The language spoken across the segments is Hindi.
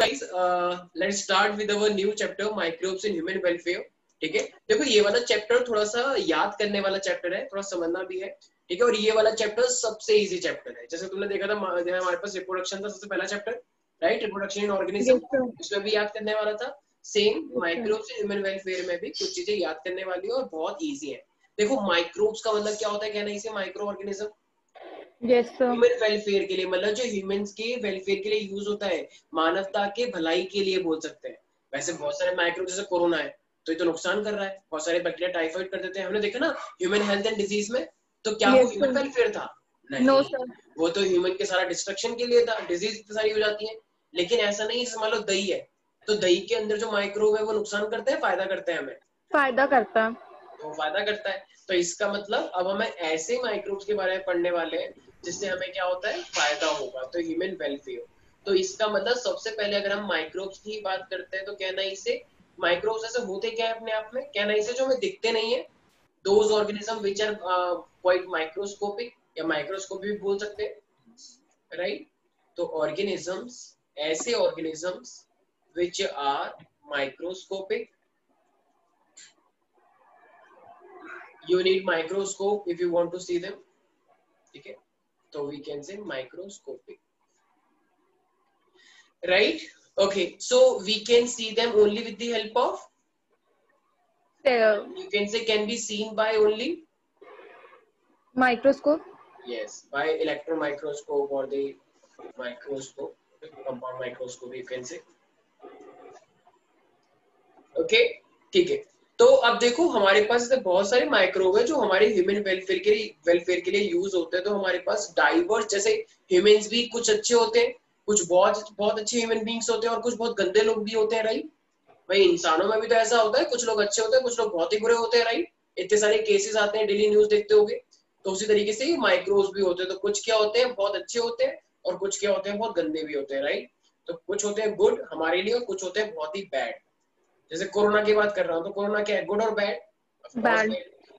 guys, let's start with our new chapter, microbes in human welfare. ठीक है, देखो ये वाला चैप्टर थोड़ा सा याद करने वाला चैप्टर है, थोड़ा समझना भी है, ठीक है। और ये वाला चैप्टर सबसे इजी चैप्टर है। जैसे तुमने देखा था हमारे पास रिप्रोडक्शन था सबसे पहला chapter, right, reproduction in organism, उसमें भी याद करने वाला था। Same microbes in human welfare में भी कुछ चीजें याद करने वाली है और बहुत इजी है। देखो माइक्रोब्स का मतलब क्या होता है, कहना इसे माइक्रो ऑर्गेनिज्म, ह्यूमन वेलफेयर के लिए, मतलब जो ह्यूमंस के वेलफेयर के लिए यूज होता है, मानवता के भलाई के लिए बोल सकते हैं। वैसे बहुत सारे माइक्रो, जैसे कोरोना है तो ये तो नुकसान कर रहा है, बहुत सारे बैक्टीरिया टाइफाइड कर देते हैं, हमने देखा ना ह्यूमन हेल्थ एंड डिजीज में। तो क्या वो ह्यूमन वेलफेयर था? नहीं, वो तो ह्यूमन के सारा डिस्ट्रक्शन के लिए था, डिजीज इतनी सारी हो जाती है। लेकिन ऐसा नहीं, मान लो दही है तो दही के अंदर जो माइक्रोब है वो नुकसान करते हैं, फायदा करते हैं? हमें फायदा करता है, तो फायदा करता है। तो इसका मतलब अब हमें ऐसे माइक्रोब्स के बारे में पढ़ने वाले हैं जिससे हमें क्या होता है, फायदा होगा, तो ह्यूमन वेलफेयर। तो इसका मतलब सबसे पहले अगर हम माइक्रोब्स की बात करते हैं तो कहना इसे माइक्रोब्स ऐसे होते क्या है अपने आप में, कहना इसे जो हमें दिखते नहीं है, those organism which are quite microscopic, या माइक्रोस्कोप भी बोल सकते हैं, राइट। तो ऑर्गेनिजम्स, ऐसे organisms which are microscopic, you need microscope if you want to see them, ठीक है, तो we can say microscopic, right? Okay, so we can see them only with the help of, you can say, can be seen by only microscope, yes, by electron microscope or the microscope, compound microscope you can say, okay, ठीक है। तो अब देखो हमारे पास ऐसे बहुत सारे माइक्रोब है जो हमारे ह्यूमन वेलफेयर के लिए यूज होते हैं। तो हमारे पास डाइवर्स, जैसे ह्यूमंस भी कुछ अच्छे होते हैं, कुछ बहुत बहुत अच्छे ह्यूमन बींग्स होते हैं और कुछ बहुत गंदे लोग भी होते हैं, राइट। भाई इंसानों में भी तो ऐसा होता है, कुछ लोग अच्छे होते हैं, कुछ लोग बहुत ही बुरे होते हैं, राइट। इतने सारे केसेस आते हैं, डेली न्यूज देखते होगे। तो उसी तरीके से माइक्रोब्स भी होते हैं। तो कुछ क्या होते हैं, बहुत अच्छे होते हैं, और कुछ क्या होते हैं, बहुत गंदे भी होते हैं, राइट। तो कुछ होते हैं गुड हमारे लिए और कुछ होते हैं बहुत ही बैड। जैसे कोरोना की बात कर रहा हूँ तो कोरोना क्या है, गुड और बैड? बैड,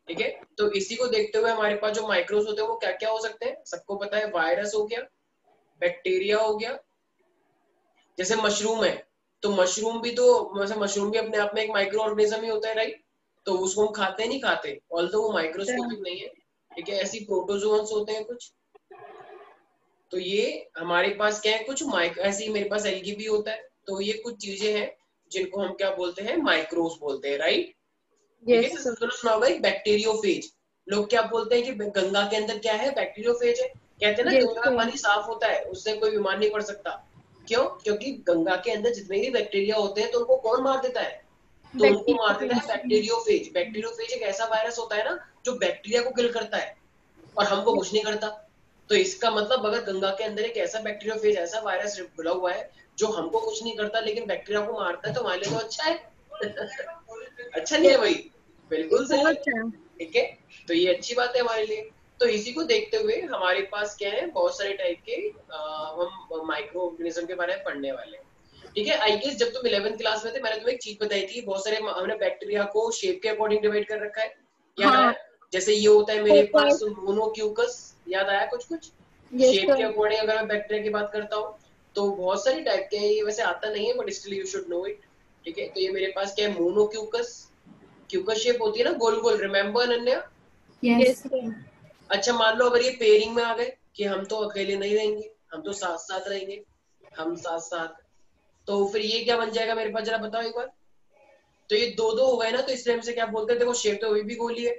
ठीक है। तो इसी को देखते हुए हमारे पास जो माइक्रोब्स होते हैं वो क्या क्या हो सकते हैं, सबको पता है, वायरस हो गया, बैक्टीरिया हो गया, जैसे मशरूम है तो मशरूम भी तो, वैसे मशरूम भी अपने आप में एक माइक्रो ऑर्गेनिज्म ही होता है, राइट। तो उसको हम खाते नहीं खाते, ऑल्दो वो माइक्रोस्कोपिक नहीं है, ठीक है। ऐसी प्रोटोजोन्स होते हैं कुछ। तो ये हमारे पास क्या है, कुछ ऐसे ही मेरे पास एल्गी भी होता है। तो ये कुछ चीजें हैं जिनको हम क्या बोलते हैं, माइक्रोब्स बोलते हैं, राइट। ठीक है। तुमने सुना होगा एक बैक्टीरियोफेज, लोग क्या बोलते हैं कि गंगा के अंदर क्या है, बैक्टीरियोफेज है। कहते हैं ना गंगा का पानी साफ होता है, उससे कोई बीमार नहीं पड़ सकता। क्यों? क्योंकि गंगा के अंदर जितने भी बैक्टीरिया होते हैं तो उनको कौन मार देता है, तो उनको मार देता है बैक्टीरियोफेज। बैक्टीरियोफेज एक ऐसा वायरस होता है ना जो बैक्टीरिया को किल करता है और हमको कुछ नहीं करता। तो इसका मतलब अगर गंगा के अंदर एक ऐसा बैक्टीरियोफेज, ऐसा वायरस घुला हुआ है जो हमको कुछ नहीं करता लेकिन बैक्टीरिया को मारता है, तो हमारे लिए तो अच्छा है। अच्छा नहीं है भाई? बिल्कुल सही, ठीक है। तो ये अच्छी बात है हमारे लिए। तो इसी को देखते हुए हमारे पास क्या है, बहुत सारे टाइप के हम माइक्रो ऑर्गेनिज्म के बारे में पढ़ने वाले हैं, ठीक है। आई गेस जब तुम 11th क्लास में थे मैंने तुम्हें एक चीज बताई थी, बहुत सारे हमने बैक्टीरिया को शेप के अकॉर्डिंग डिवाइड कर रखा है, याद आया? जैसे ये होता है मेरे पास मोनोक्यूकस, याद आया कुछ कुछ? शेप के अकॉर्डिंग अगर मैं बैक्टीरिया की बात करता हूँ तो बहुत सारी टाइप के हैं, ये वैसे आता नहीं है but still you should know it, ठीक है। तो ये मेरे पास क्या है, मोनोक्यूकस, क्यूकस शेप होती है ना गोल गोल, रिमेम्बर अनन्या? यस। अच्छा मान लो अगर ये पेयरिंग में आ गए कि हम तो अकेले नहीं रहेंगे, हम तो साथ साथ रहेंगे, हम साथ साथ, तो फिर ये क्या बन जाएगा मेरे पास, जरा बताओ एक बार। तो ये दो दो हो गए ना, तो इसलिए हमसे क्या बोलते हैं, देखो शेप तो अभी भी गोली है,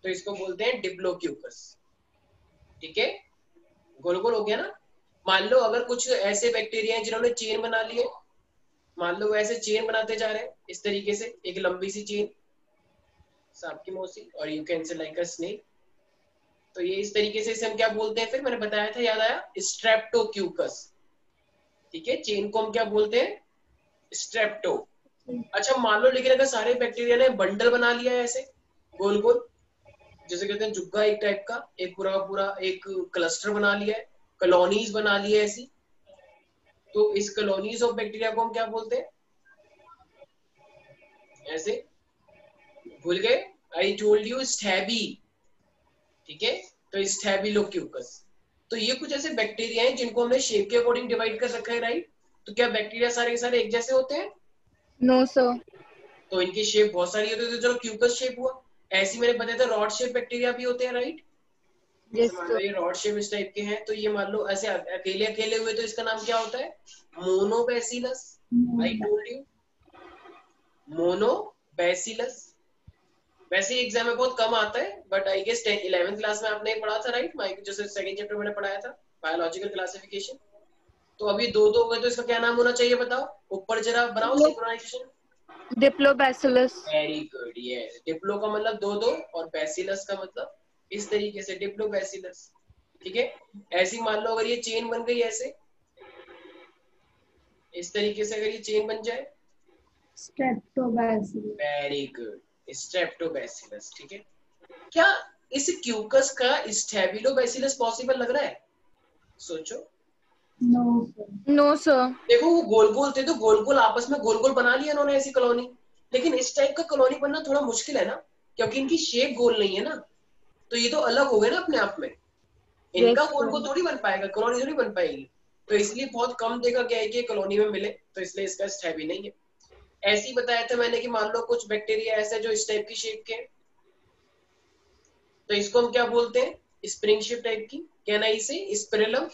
तो इसको बोलते हैं डिप्लोक्यूकस, ठीक है। गोल गोल हो गया ना। मान लो अगर कुछ ऐसे बैक्टीरिया हैं जिन्होंने चेन बना ली है, मान लो ऐसे चेन बनाते जा रहे हैं इस तरीके से, एक लंबी सी चेन, सांप की मौसी, और you can say like a snake. तो ये इस तरीके से इसे हम क्या बोलते हैं, फिर मैंने बताया था, याद आया, स्ट्रेप्टोक्यूकस, ठीक है। चेन को हम क्या बोलते हैं, स्ट्रेप्टो। अच्छा मान लो लेकिन अगर सारे बैक्टीरिया ने बंडल बना लिया है ऐसे गोल गोल, जैसे कहते हैं जुग्गा एक टाइप का, एक पूरा पूरा एक क्लस्टर बना लिया है, कॉलोनीज बना ली है ऐसी, तो इस कॉलोनीज ऑफ बैक्टीरिया को हम क्या बोलते हैं, ऐसे, भूल गए? आई टोल्ड यू स्टैबी, ठीक है। तो स्टैबिलोक्यूकस। तो ये कुछ ऐसे बैक्टीरिया हैं जिनको हमने शेप के अकॉर्डिंग डिवाइड कर रखा है, राइट। तो क्या बैक्टीरिया सारे के सारे एक जैसे होते हैं? No sir. तो इनकी शेप बहुत सारी होती है, तो चलो क्यूकस शेप हुआ। ऐसी मैंने बताया था रॉड शेप बैक्टीरिया भी होते हैं, राइट? जैसे यस मान लो सर। ये रॉड शेप इस टाइप के हैं, तो ये मान लो ऐसे अकेले अकेले हुए तो इसका नाम क्या होता है? Monobacillus. I told you, monobacillus. वैसे एग्जाम में बहुत कम आता है, but I guess 11th class में आपने पढ़ा था, राइट? माइक जैसे सेकंड चैप्टर मैंने पढ़ाया था, बायोलॉजिकल क्लासिफिकेशन। तो अभी दो दो हो गए, तो इसका क्या नाम होना चाहिए बताओ? ऊपर जरा बनाओ synchronization. Diplobacillus. Very good, yes. Diplo का मतलब दो दो, और बैसिलस का मतलब इस तरीके से डिप्लोबैसिलस। ठीक है। ऐसी मान लो अगर ये चेन बन गई ऐसे, इस तरीके से अगर ये चेन बन जाए, स्ट्रेप्टोबैसिलस। Very good, स्ट्रेप्टोबैसिलस। ठीक है। क्या इस क्यूकस का स्टेबिलोबैसिलस पॉसिबल लग रहा है? सोचो। No sir. No sir. देखो वो गोल गोल थे, तो गोल गोल आपस में गोल गोल बना लिया इन्होंने ऐसी कॉलोनी। लेकिन इस टाइप का कॉलोनी बनना थोड़ा मुश्किल है ना, क्योंकि इनकी शेप गोल नहीं है ना। तो ये तो अलग हो गए ना अपने आप में। इनका गोल गोल थोड़ी बन पाएगा, कॉलोनी थोड़ी बन पाएगी। तो इसलिए बहुत कम देखा गया है कि कॉलोनी में मिले, तो इसलिए इसका स्टेबी नहीं है। ऐसे ही बताया था मैंने कि मान लो कुछ बैक्टीरिया ऐसे जो इस टाइप की शेप के हैं, तो इसको हम क्या बोलते हैं? स्प्रिंग शेप टाइप की। कहना इसे स्पिरिलम।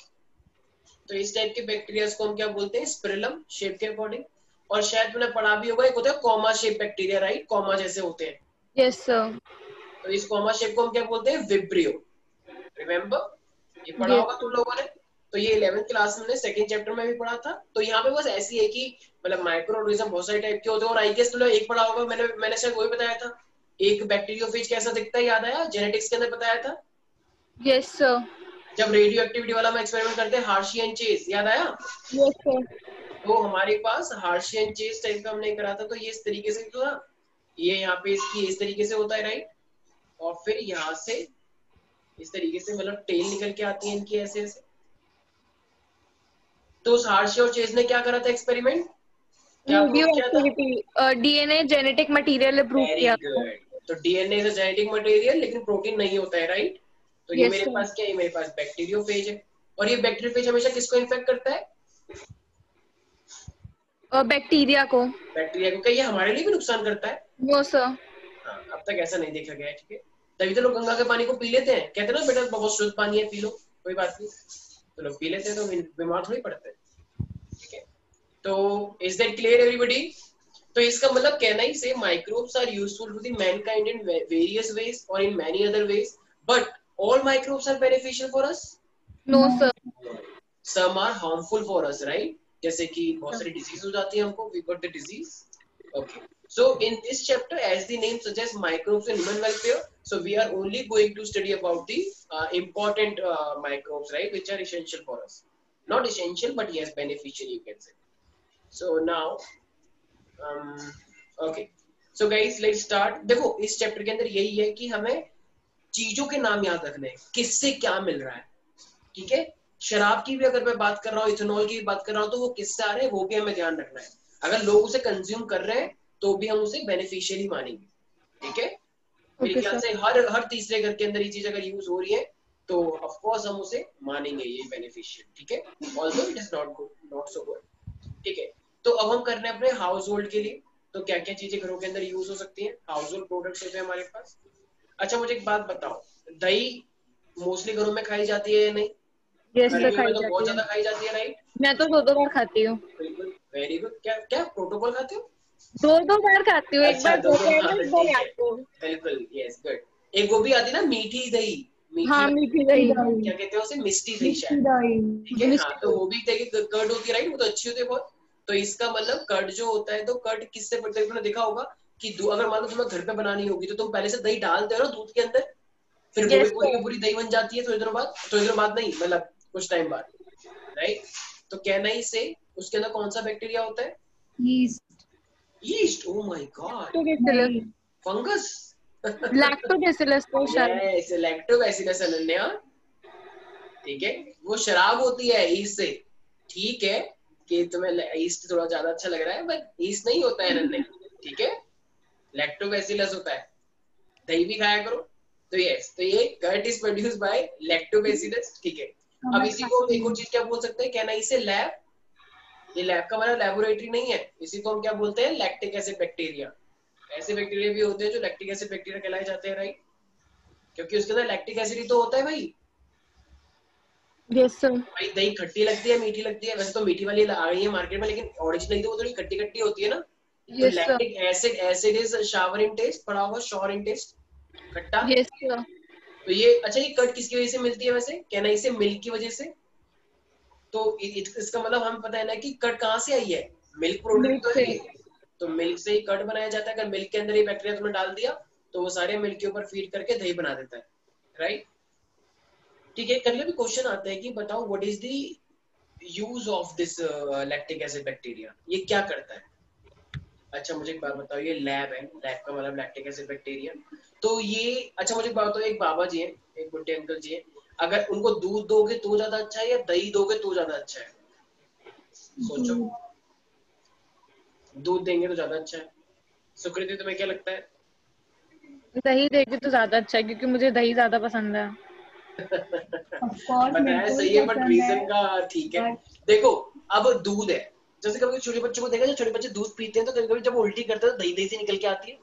तो इस टाइप के बैक्टीरिया को हम क्या बोलते हैं? स्पिरिलम शेप के अकॉर्डिंग। और शायद तुमने पढ़ा भी होगा, एक होता है comma shape bacteria, right? Comma जैसे होते हैं। Yes sir. तो इस कॉमा शेप को हम क्या बोलते हैं? विब्रियो। रिमेम्बर, ये पढ़ा यस होगा तुम लोगों ने। तो ये 11th क्लास में सेकंड चैप्टर में भी पढ़ा था। तो यहाँ पे बस ऐसी है कि मतलब माइक्रो ऑर्गेनिज्म बहुत सारे टाइप के होते हैं, और आई गेस तुमने एक पढ़ा होगा, मैंने शायद वही बताया था, एक बैक्टीरियोफेज कैसा दिखता है, याद आया? जेनेटिक्स के अंदर बताया था। Yes sir. जब रेडियो एक्टिविटी वाला हम एक्सपेरिमेंट करते हैं, हार्शी एंड चेस, याद आया? Yes sir. तो हमारे पास हार्शी एंड चेस टाइप का हमने करा था, तो ये इस तरीके से तो ना, ये यहाँ पे इसकी इस तरीके से होता है, राइट? और फिर यहाँ से इस तरीके से मतलब टेल निकल के आती है इनकी ऐसे ऐसे। तो उस हार्शी और चेस ने क्या करा था एक्सपेरिमेंट? क्या प्रूव रेडियो किया था? Activity DNA genetic material prove very किया था। गुड। तो डीएनए इज जेनेटिक मटेरियल, लेकिन प्रोटीन नहीं होता है, राइट? तो ये यस मेरे सर। पास क्या है? मेरे पास बैक्टीरियोफेज है। और ये बैक्टीरियोफेज हमेशा किसको इन्फेक्ट करता है? बैक्टीरिया को। बैक्टीरिया को। क्या ये हमारे लिए भी नुकसान करता है? No sir. हाँ, अब तक ऐसा नहीं देखा गया है। ठीक है। तभी तो लोग गंगा के पानी को पी लेते हैं, कहते हैं ना बेटा बहुत शुद्ध पानी है, पी लो, कोई बात नहीं। तो लोग पी लेते हैं, तो बीमार थोड़ी पड़ते हैं। ठीक है। तो इज दैट क्लियर एवरीबॉडी? तो इसका मतलब कहना ही से microbes are useful to the mankind in various ways और in many other ways, but all microbes are beneficial for us? No sir. Some are harmful for us, right? जैसे कि बहुत सारी डिजीज हो जाती है हमको, we got the disease. Okay. So in this chapter, as the name suggests, microbes and human welfare. So we are only going to study about the important microbes, right, which are essential for us. Not essential, but yes, beneficial, you can say. So now, okay. So guys, let's start. देखो इस चैप्टर के अंदर यही है कि हमें चीजों के नाम याद रखने हैं, किससे क्या मिल रहा है। ठीक है। शराब की भी अगर मैं बात कर रहा हूँ, इथेनॉल की भी बात कर रहा हूँ, तो वो किससे आ रहे हैं वो भी हमें ध्यान रखना है। अगर लोग उसे कंज्यूम कर रहे हैं तो भी हम उसे बेनिफिशियली मानेंगे। ठीक है। मेरे ओके ख्याल सर। से हर तीसरे घर के अंदर ये चीज अगर यूज हो रही है, तो ऑफ कोर्स हम उसे मानेंगे ये बेनिफिशियल। ठीक है। Although it is not good, not so good. ठीक है। तो अब हम कर रहे हैं अपने हाउस होल्ड के लिए, तो क्या क्या चीजें घरों के अंदर यूज हो सकती हैं, हाउस होल्ड प्रोडक्ट्स होते हैं हमारे पास। अच्छा मुझे एक बात बताओ, दही मोस्टली घरों में खाई जाती है या नहीं? यस सर, गर्मियों में खाई तो बहुत जाती है। ज्यादा खाई जाती है, राइट? मैं तो दो दो बार खाती हूँ। बिल्कुल, वेरी गुड। क्या क्या प्रोटोकॉल खाते हो? दो दो बार खाती हूँ, एक अच्छा, बार दो दो, दोपहर हाँ में, एक बार ठीक है, रात को। बिल्कुल, यस गुड। एक वो भी आती है ना मीठी दही, मीठी हाँ, मीठी दही। क्या कहते हैं उसे? मिष्टी दही शायद। ठीक है। हाँ, मिष्टी तो दही। वो भी देखिए कर्ड होती है, राइट? वो तो अच्छी होती है बहुत। तो इसका मतलब कर्ड जो होता है, तो कर्ड किससे बनता है? तुमने देखा होगा कि अगर मान लो तुम्हें घर पे बनानी होगी, तो तुम पहले से दही डालते हो ना दूध के अंदर, फिर वो भी यस पूरी की सर। पूरी दही बन जाती है थोड़ी देर बाद, थोड़ी देर बाद नहीं, मतलब कुछ टाइम बाद, राइट? तो कहना ही से उसके अंदर कौन सा बैक्टीरिया होता है? Yeast. Yeast. Oh my God. Lactobacillus. Fungus. Lactobacillus तो शायद। Yes, lactobacillus Ananya. ठीक है। वो शराब होती है ईस्ट से। ठीक है कि तुम्हें ईस्ट थोड़ा ज्यादा अच्छा लग रहा है, बट ईस्ट नहीं होता है अनन्या। ठीक है। लैक्टोबैसिलस होता है। दही भी खाया करो। तो यस, तो ये curd is produce by lactobacillus. ठीक है। अब इसी को एक और चीज क्या बोल सकते हैं? कहना इसे लैब ये लैब का मतलब लेबोरेटरी नहीं है, इसी को हम क्या बोलते हैं, लैक्टिक एसिड बैक्टीरिया। ऐसे बैक्टीरिया भी होते हैं जो लैक्टिक एसिड बैक्टीरिया कहलाए जाते हैं, राइट, क्योंकि उसके अंदर लैक्टिक एसिड ही तो होता है भाई। Yes sir. भाई दही खट्टी लगती है, मीठी लगती है, वैसे तो मीठी वाली आ गई है मार्केट में, लेकिन ओरिजिनली तो वो थोड़ी खट्टी खट्टी होती है ना। तो yes sir. Lactic acid, acid is sour in taste, पढ़ा होगा श्योर इन टेस्ट, खट्टा। Yes sir. तो ये अच्छा, ये कट किसकी वजह से मिलती है वैसे, कहना इसे मिल्क की वजह से। तो इसका मतलब हमें पता है ना कि कट कहाँ से आई है, मिल्क प्रोडक्ट मिल्क तो से। है ये। तो मिल्क से ही कट बनाया जाता है। अगर मिल्क के अंदर ये बैक्टीरिया तुमने डाल दिया तो वो सारे मिल्क के ऊपर फीड करके दही बना देता है, राइट। ठीक है, कभी कभी क्वेश्चन आता है कि बताओ what is the use of this lactic acid bacteria, ये क्या करता है। अच्छा मुझे एक बात बताओ, ये लैब है, लैब का मतलब लैक्टिक एसिड बैक्टीरिया। तो ये अच्छा मुझे एक बात बताओ, एक बाबा जी हैं, एक बुड्ढे अंकल जी हैं, अगर उनको दूध दोगे तो ज्यादा अच्छा है या दही दोगे तो ज्यादा अच्छा है, सोचो। दूध देंगे तो ज्यादा अच्छा है। सुकृति तुम्हें क्या लगता है? दही देगी तो ज्यादा अच्छा है, क्योंकि मुझे दही ज्यादा पसंद है। ऑफ कोर्स मेरे बताया को भी सही है, बट पसंद है, रीजन का ठीक है। बट देखो, अब दूध है, जैसे कभी छोटे बच्चों को देखा, जब छोटे बच्चे दूध पीते हैं तो कभी कभी जब वो उल्टी करते हैं तो दही दही से निकल के आती है।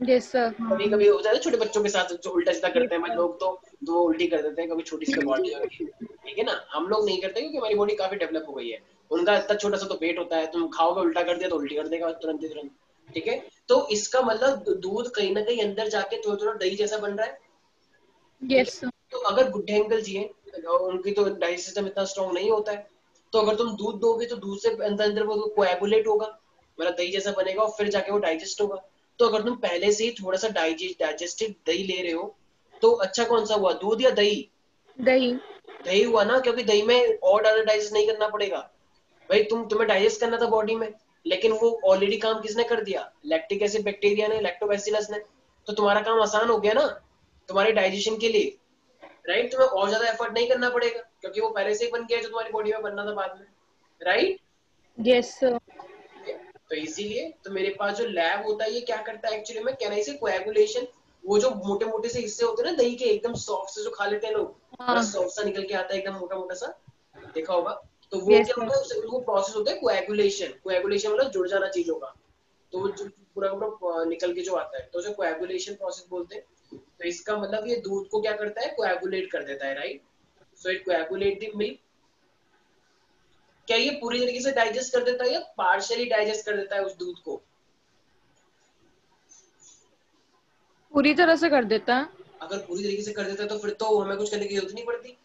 Yes sir. कभी कभी हो जाता है छोटे बच्चों के साथ, जो उल्टा सीधा यस करते हैं सर। लोग, तो वो उल्टी कर देते हैं, कभी छोटी सी बॉडी होगी, ठीक है ना। हम लोग नहीं करते क्योंकि हमारी बॉडी काफी डेवलप हो गई है। उनका इतना छोटा सा तो पेट होता है, तुम खाओगे उल्टा कर दिया तो उल्टी कर देगा तुरंत ही तुरंत, ठीक है। तो इसका मतलब दूध कहीं ना कहीं अंदर जाके थोड़ा थोड़ा दही जैसा बन रहा है, ठीक है। Yes sir. तो अगर बुड्ढे अंकल जी हैं और उनकी तो डाइजेस्ट सिस्टम इतना स्ट्रांग नहीं होता है, तो अगर तुम दूध दोगे तो दूध से अंदर अंदर वो कोएगुलेट होगा, मतलब दही जैसा बनेगा और फिर जाके वो डाइजेस्ट होगा। तो अगर तुम पहले से ही थोड़ा सा डाइजेस्टेड दही ले रहे हो तो अच्छा कौन सा हुआ, दूध या दही? दही। दही हुआ ना, क्योंकि दही में और ज्यादा डाइजेस्ट नहीं करना पड़ेगा। भाई तुम्हें डाइजेस्ट करना था बॉडी में, लेकिन वो ऑलरेडी काम किसने कर दिया, लैक्टिक एसिड बैक्टीरिया ने, लैक्टोबैसिलस ने। तो तुम्हारा काम आसान हो गया ना तुम्हारे डाइजेशन के लिए, राइट। तुम्हें और ज्यादा एफर्ट नहीं करना पड़ेगा क्योंकि वो पहले से ही बन गया है जो तुम्हारी बॉडी में बनना था बाद में, राइट। Yes sir. तो इसीलिए तो मेरे पास जो लैब होता है ये क्या करता है एक्चुअली में, कहना इसे कोएगुलेशन। वो जो मोटे मोटे से हिस्से होते हैं ना दही के, एकदम सॉफ्ट से जो खा लेते हैं लोग, बड़ा हाँ। सॉफ्ट सा निकल के आता है एकदम मोटा मोटा सा, देखा होगा। तो वो यस क्या सर। होता है, वो प्रोसेस होता है कोएगुलेशन। कोएगुलेशन मतलब जुड़ जाना चीजों का। तो वो पूरा पूरा निकल के जो आता है तो उसे कोएगुलेशन प्रोसेस बोलते हैं। तो इसका मतलब ये दूध को क्या करता है, कोएगुलेट कर देता है, right. So it coagulate the milk. क्या ये पूरी तरीके से डाइजेस्ट कर देता है या पार्शियली डाइजेस्ट कर देता है उस दूध को? पूरी तरह से कर देता है। अगर पूरी तरीके से कर देता है तो फिर तो हमें कुछ करने की जरूरत नहीं पड़ती,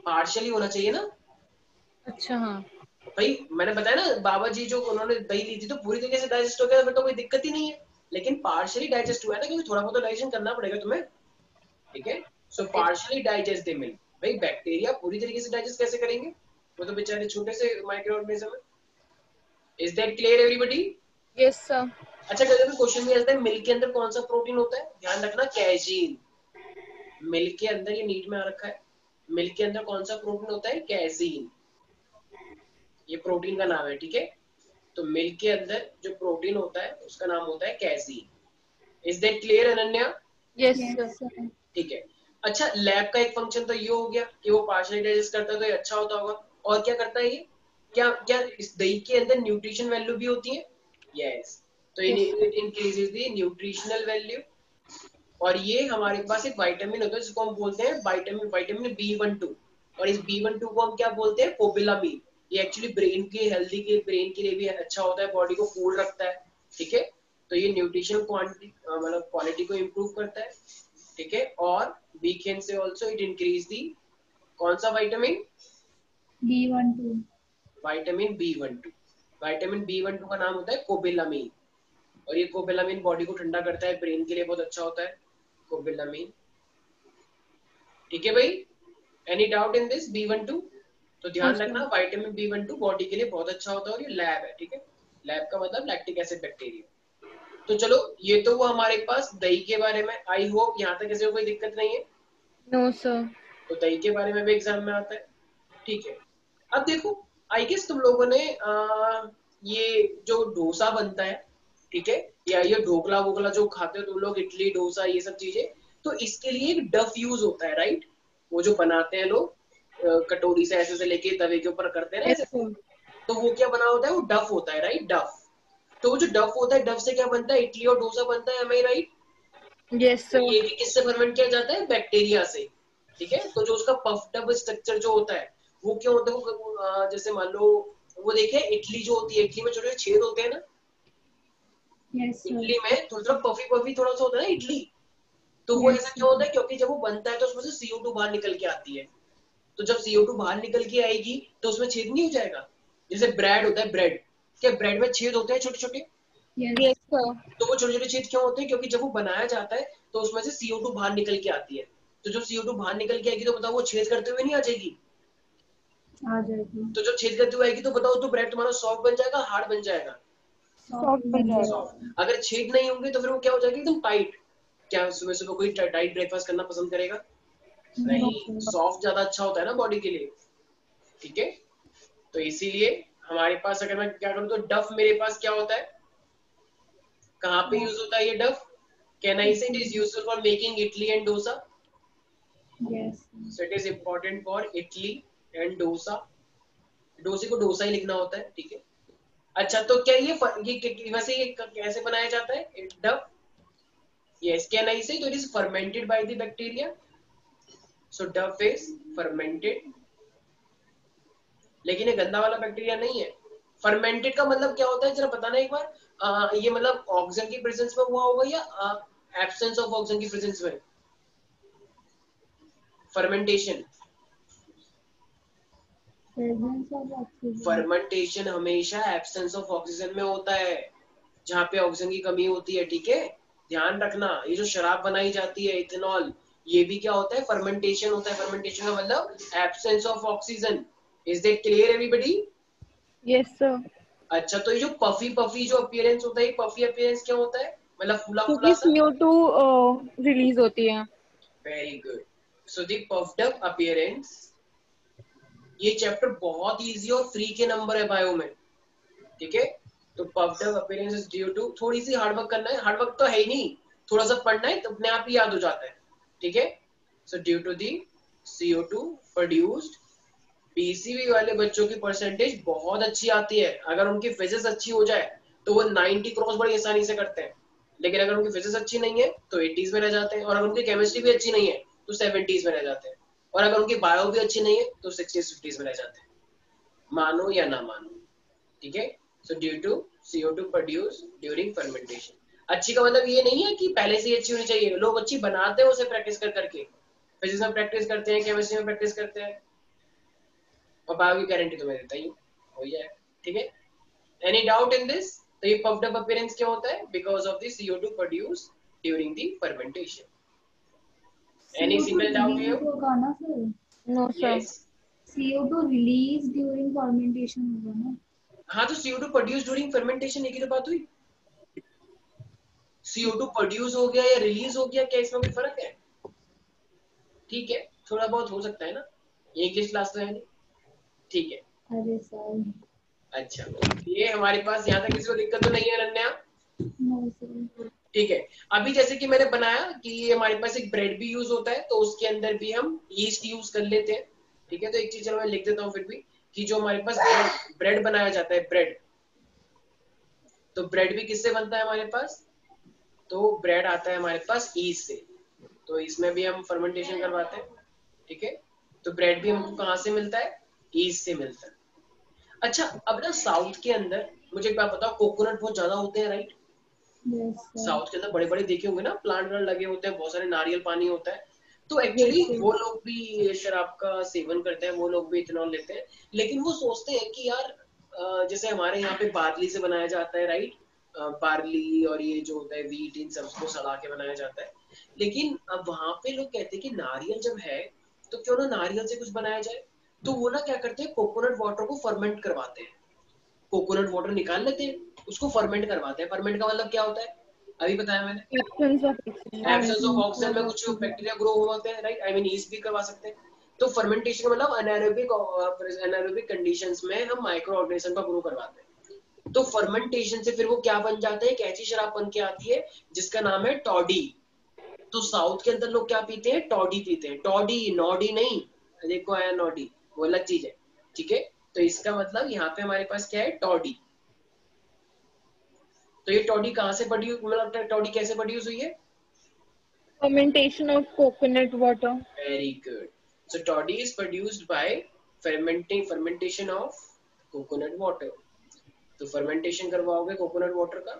पार्शियली होना चाहिए ना। अच्छा हाँ। भाई मैंने बताया ना, बाबा जी जो उन्होंने दही ली थी तो पूरी तरीके से डाइजेस्ट हो गया, फिर तो कोई दिक्कत ही नहीं है। लेकिन पार्शियली डाइजेस्ट हुआ है ना, क्योंकि थोड़ा बहुत डाइजेशन करना पड़ेगा तुम्हें, ठीक है। सो पार्शियली डाइजेस्ट द मिल्क। भाई बैक्टीरिया पूरी तरीके से डाइजेस्ट कैसे करेंगे, वो तो बेचारे छोटे से माइक्रो ऑर्गेनिज्म है। Is that clear everybody? Yes sir. अच्छा, कभी क्वेश्चन में आता है मिल्क के अंदर कौन सा प्रोटीन होता है, ध्यान रखना, कैजीन। मिल्क के अंदर, ये नीट में आ रखा है, मिल्क के अंदर कौन सा प्रोटीन होता है, कैजीन। ये प्रोटीन का नाम है, ठीक है। तो मिल्क के अंदर जो प्रोटीन होता है उसका नाम होता है casein. Is that clear Ananya? Yes sir. ठीक है। अच्छा, लैब का एक फंक्शन तो ये हो गया कि वो पार्शियली डाइजेस्ट करता है तो ये अच्छा होता होगा। और क्या करता है ये, क्या क्या इस दही के अंदर न्यूट्रिशन वैल्यू भी होती है? यस। तो yes sir. It increases the nutritional value. और ये हमारे पास एक विटामिन होता है जिसको हम बोलते हैं विटामिन, विटामिन B12। और इस B12 को हम क्या बोलते हैं, कोबिलामीन। ये एक्चुअली ब्रेन की हेल्दी के, ब्रेन के लिए भी अच्छा होता है, बॉडी को कूल रखता है, ठीक है। तो ये न्यूट्रिशनल क्वांटिटी मतलब क्वालिटी को इम्प्रूव करता है, ठीक है। और we can say also it increase the, कौन सा vitamin, B12। Vitamin B12। Vitamin B12 का नाम होता है कोबिलामीन। और ये कोबिलामीन बॉडी को ठंडा करता है, ब्रेन के लिए बहुत अच्छा होता है कोबिलामीन, ठीक है भाई। Any doubt in this B12? तो ध्यान रखना विटामिन B12 बॉडी के लिए बहुत अच्छा होता है और ये लैब है, ठीक है। लैब का मतलब लैक्टिक एसिड बैक्टीरिया। तो चलो, ये तो वो हमारे पास दही के बारे में, आई होप यहाँ तक किसी को कोई दिक्कत नहीं है। No sir. तो दही के बारे में भी एग्जाम में आता है, ठीक है। अब देखो, आई गेस तुम लोगों ने ये जो डोसा बनता है, ठीक है, या ये ढोकला वोकला जो खाते हो तुम लोग, इडली डोसा ये सब चीजें, तो इसके लिए एक डफ यूज होता है, राइट। वो जो बनाते हैं लोग, कटोरी से ऐसे से लेके तवे के ऊपर करते हैं ना यस ऐसे, सर। तो वो क्या बना होता है, वो डफ होता है, राइट, डफ। तो वो जो डफ होता है, डफ से क्या बनता है, इडली और डोसा बनता है, एम आई राइट? यस तो सर। ये भी किससे फर्मेंट किया जाता है, बैक्टीरिया से, ठीक है। तो जो उसका पफ्ड अप स्ट्रक्चर जो होता है वो क्या होता है, वो जैसे मान लो वो देखे इडली जो होती है, इडली में छोटे छेद होते हैं ना, इडली में थोड़ा थोड़ा पफी पफी थोड़ा सा होता है ना इडली, तो वो ऐसा क्यों होता है, क्योंकि जब वो बनता है तो उसमें से CO2 बाहर निकल के आती है। तो जब CO2 बाहर निकल के आएगी तो उसमें छेद नहीं हो जाएगा, जैसे ब्रेड होता है, ब्रेड, क्या ब्रेड में छेद होते हैं छोटे छोटे, यस सर। तो वो छोटे छोटे छेद क्यों होते हैं, क्योंकि जब वो बनाया जाता है तो उसमें से CO2 बाहर निकल के आती है। तो जब CO2 बाहर निकल के आएगी तो बताओ वो छेद करते हुए नहीं आ जाएगी, आ जाएगी। तो जब छेद करते हुए आएगी तो बताओ तो ब्रेड तुम्हारा सॉफ्ट बन जाएगा, हार्ड बन जाएगा, सॉफ्ट बन जाएगा। सॉफ्ट। अगर छेद नहीं होंगे तो फिर वो क्या हो जाएगा, एकदम टाइट। क्या सुबह सुबह कोई टाइट ब्रेकफास्ट करना पसंद करेगा, नहीं, सॉफ्ट ज्यादा अच्छा होता है ना बॉडी के लिए, ठीक है। तो इसीलिए हमारे पास अगर मैं क्या करूँ तो डफ मेरे पास क्या होता है, कहाँ पे यूज होता है ये डफ, कैन आई से it is useful for making idli and dosa, so it is important for idli and dosa, डोसे को डोसा ही लिखना होता है, ठीक है। अच्छा तो क्या ये वैसे ये कैसे बनाया जाता है डफ, यस कैन आई से, तो it is fermented by the bacteria, so dough is fermented, लेकिन ये गंदा वाला बैक्टीरिया नहीं है। फर्मेंटेड का मतलब क्या होता है जरा बताना एक बार, ये मतलब ऑक्सीजन की प्रेजेंस में हुआ होगा या एब्सेंस ऑफ ऑक्सीजन की प्रेजेंस में, फर्मेंटेशन, फर्मेंटेशन हमेशा एब्सेंस ऑफ ऑक्सीजन में होता है, जहाँ पे ऑक्सीजन की कमी होती है, ठीक है, ध्यान रखना। ये जो शराब बनाई जाती है इथेनॉल, ये भी क्या होता है, फर्मेंटेशन होता है। फर्मेंटेशन का मतलब absence of oxygen, is that clear everybody? Yes sir. अच्छा तो ये जो पफी पफी जो अपीयरेंस होता है, पफी अपीयरेंस क्या होता है, मतलब फूला फूला क्योंकि सा, CO2 रिलीज होती है। Very good, so the puffed up appearance, ये चैप्टर बहुत इजी और फ्री के नंबर है बायो में, ठीक है। तो puffed up appearance is due to, थोड़ी सी हार्डवर्क करना है, हार्डवर्क तो है ही नहीं, थोड़ा सा पढ़ना है तो अपने आप ही याद हो जाता है, ठीक है। So due to the CO2 produced, PCB वाले बच्चों की परसेंटेज बहुत अच्छी आती है, अगर उनकी फिजिक्स अच्छी हो जाए तो वो 90 क्रॉस बड़ी आसानी से करते हैं, लेकिन अगर उनकी फिजिक्स अच्छी नहीं है तो 80s में रह जाते हैं, और अगर उनकी केमिस्ट्री भी अच्छी नहीं है तो 70s में रह जाते हैं, और अगर उनकी बायो भी अच्छी नहीं है तो 60s 50s में रह जाते हैं, मानो या ना मानो, ठीक है। So due to CO2 produce during fermentation, अच्छी का मतलब ये नहीं है कि पहले से ही अच्छी होनी चाहिए, लोग अच्छी बनाते हैं उसे प्रैक्टिस कर करके, फिजिक्स में प्रैक्टिस करते हैं, केमिस्ट्री में प्रैक्टिस करते हैं, और बायो की गारंटी तो मैं देता ही हूँ हो जाए, ठीक है। Any doubt in this? तो ये पफ्ड अप अपीयरेंस क्या होता है, because of the CO2 produce during the fermentation. Any single doubt here? होगा ना sir? No sir. Yes, CO2 release during fermentation होगा ना? हाँ तो CO2 प्रोड्यूस ड्यूरिंग फर्मेंटेशन एक ही तो बात हुई, CO2 प्रोड्यूस हो गया या रिलीज हो गया, क्या इसमें कोई फर्क है? ठीक है, थोड़ा बहुत हो सकता है ना, इंग्लिश क्लास तो है नहीं, ठीक है। अरे सर। अच्छा ये हमारे पास यहाँ तक किसी को दिक्कत तो नहीं है अनन्या? No sir. ठीक है, अभी जैसे कि मैंने बनाया कि हमारे पास एक ब्रेड भी यूज होता है, तो उसके अंदर भी हम ईस्ट यूज कर लेते हैं, ठीक है। तो एक चीज चलो मैं लिख देता हूँ फिर भी, कि जो हमारे पास ब्रेड बनाया जाता है, ब्रेड, तो ब्रेड भी किससे बनता है हमारे पास, तो ब्रेड आता है हमारे पास ईस्ट से, तो इसमें भी हम फर्मेंटेशन करवाते हैं, ठीक है। तो ब्रेड भी हमको कहाँ से मिलता है, ईस्ट से मिलता है। अच्छा अब ना साउथ के अंदर मुझे एक बात बताओ, कोकोनट बहुत ज्यादा होते हैं, राइट? साउथ के अंदर बड़े बड़े देखे होंगे ना, प्लांट लगे होते हैं, बहुत सारे नारियल पानी होता है, तो एक्चुअली वो लोग भी शराब का सेवन करते हैं, वो लोग भी इथेनॉल लेते हैं, लेकिन वो सोचते हैं कि यार जैसे हमारे यहाँ पे बार्ली से बनाया जाता है, राइट, बार्ली और ये जो होता है वीट, इन सबको सड़ा के बनाया जाता है, लेकिन अब वहां पे लोग कहते हैं कि नारियल जब है तो क्यों ना नारियल से कुछ बनाया जाए, तो वो ना क्या करते हैं, कोकोनट वाटर को फर्मेंट करवाते हैं, कोकोनट वाटर निकाल लेते हैं, उसको फर्मेंट करवाते हैं। फर्मेंट का मतलब क्या होता है, अभी बताया मैंने, एब्सेंस ऑफ ऑक्सीजन में कुछ बैक्टीरिया ग्रो होते हैं, राइट, आई मीन ईस्ट भी करवा सकते हैं। तो फर्मेंटेशन का मतलब एनारोबिक कंडीशंस में हम माइक्रो ऑर्गेनिज्म का ग्रो करवाते हैं, तो फर्मेंटेशन से फिर वो क्या बन जाते हैं, कैसी शराब बन के आती है जिसका नाम है टॉडी। तो साउथ के अंदर लोग क्या पीते हैं, टॉडी पीते हैं, टॉडी, नॉडी नहीं, देखो आया नॉडी, वो अलग चीज है, ठीक है। तो इसका मतलब यहाँ पे हमारे पास क्या है, टॉडी। तो ये टॉडी कहाँ से प्रोड्यूस, मतलब टॉडी कैसे प्रोड्यूस हुई है? Fermentation of coconut water. Very good. So toddy is produced by fermentation of coconut water. तो फर्मेंटेशन करवाओगे कोकोनट वाटर का,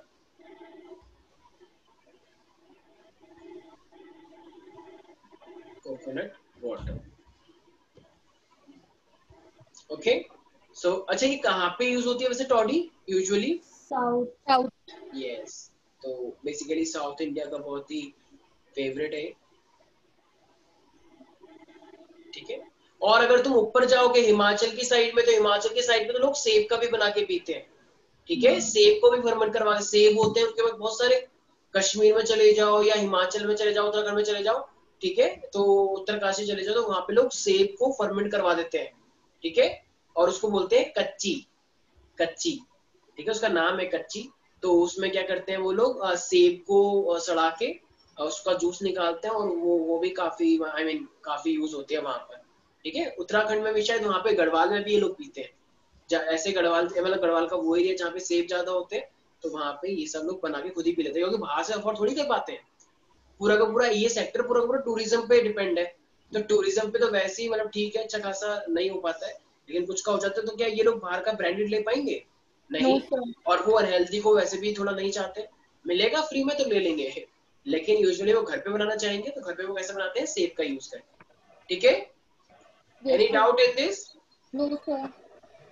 कोकोनट वाटर। ओके, सो अच्छा ये कहाँ पे यूज होती है वैसे टॉडी यूजुअली? साउथ। यस, तो बेसिकली साउथ इंडिया का बहुत ही फेवरेट है, ठीक है। और अगर तुम ऊपर जाओगे हिमाचल की साइड में, तो हिमाचल की साइड में तो लोग सेब का भी बना के पीते हैं, ठीक है। सेब को भी फर्मेंट करवा के, सेब होते हैं उनके बाद बहुत सारे, कश्मीर में चले जाओ या हिमाचल में चले जाओ, उत्तराखंड में चले जाओ, ठीक है, तो उत्तरकाशी चले जाओ, तो वहां पे लोग सेब को फर्मेंट करवा देते हैं, ठीक है, और उसको बोलते हैं कच्ची, कच्ची, ठीक है, उसका नाम है कच्ची। तो उसमें क्या करते हैं वो लोग, सेब को सड़ा के उसका जूस निकालते हैं, और वो भी काफी काफी यूज होती है वहां पर, ठीक है। उत्तराखंड में भी शायद, वहां पे गढ़वाल में भी ये लोग पीते हैं, ऐसे गढ़वाल, मतलब गढ़वाल का वो एरिया जहाँ पे सेब ज्यादा होते हैं, तो वहां पे ये सब लोग बना के खुद ही पी लेते हैं, क्योंकि बाहर से अफोर्ड थोड़ी कर पाते हैं। पूरा का पूरा ये सेक्टर पूरा का पूरा टूरिज्म पे डिपेंड है, तो टूरिज्म पे तो वैसे ही मतलब ठीक है, अच्छा खासा नहीं हो पाता है, लेकिन कुछ का हो जाता है, तो क्या ये लोग बाहर का ब्रांडेड ले पाएंगे? नहीं। और वो अनहेल्दी को वैसे भी थोड़ा नहीं चाहते, मिलेगा फ्री में तो ले लेंगे, लेकिन यूजुअली वो घर पे बनाना चाहेंगे, तो घर पे वो कैसे बनाते हैं, सेब का यूज करके, ठीक है। Any doubt in this?